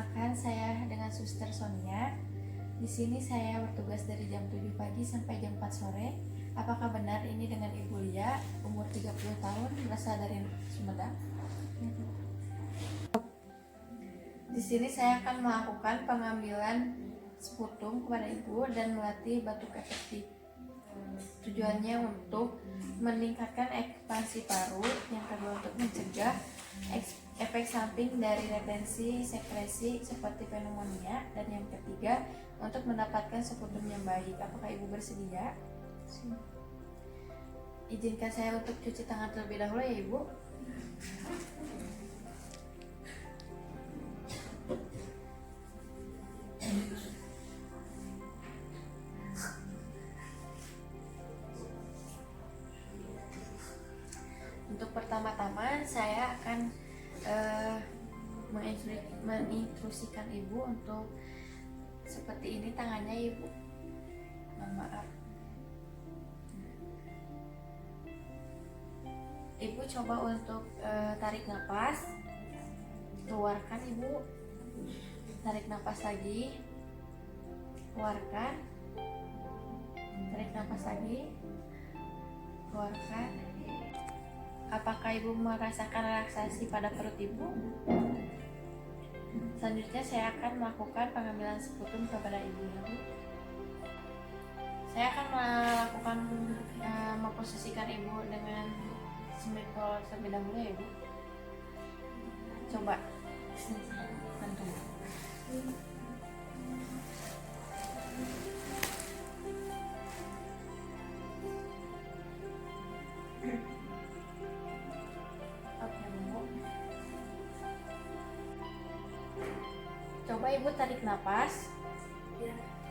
Perkenalkan, saya dengan Suster Sonia. Di sini saya bertugas dari jam 7 pagi sampai jam 4 sore. Apakah benar ini dengan Ibu Lia, umur 30 tahun, berasal dari Sumedang? Di sini saya akan melakukan pengambilan sputum kepada Ibu dan melatih batuk efektif. Tujuannya untuk meningkatkan ekspansi paru, yang kedua untuk mencegah efek samping dari retensi sekresi seperti pneumonia, dan yang ketiga untuk mendapatkan sputum yang baik. Apakah Ibu bersedia? Izinkan saya untuk cuci tangan terlebih dahulu ya Ibu. Untuk pertama-tama saya akan menginstruksikan Ibu untuk seperti ini tangannya Ibu. Mohon maaf. Ibu coba untuk tarik nafas, keluarkan Ibu. Tarik nafas lagi, keluarkan. Tarik nafas lagi, keluarkan. Apakah Ibu merasakan relaksasi pada perut Ibu? Selanjutnya saya akan melakukan pengambilan sputum kepada Ibu. Saya akan melakukan memposisikan Ibu dengan semikol terlebih dahulu ya Ibu. Coba bantu. Coba Ibu tarik nafas,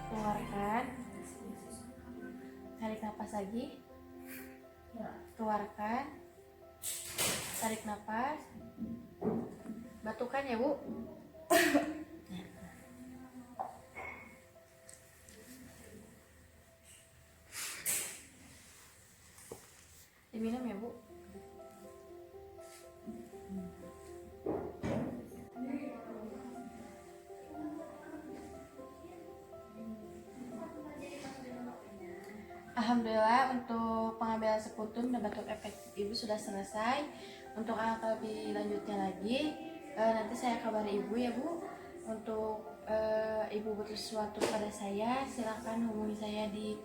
keluarkan. Tarik nafas lagi, keluarkan. Tarik nafas, batukan ya Bu. Diminum ya Bu. Alhamdulillah, untuk pengambilan sputum dan batuk efektif Ibu sudah selesai. Untuk angka lebih lanjutnya lagi, nanti saya kabari Ibu ya Bu. Untuk Ibu butuh sesuatu pada saya, silakan hubungi saya di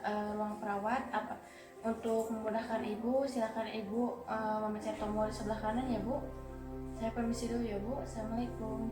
ruang perawat. Untuk memudahkan Ibu, silakan Ibu memencet tombol di sebelah kanan ya Bu. Saya permisi dulu ya Bu. Assalamualaikum.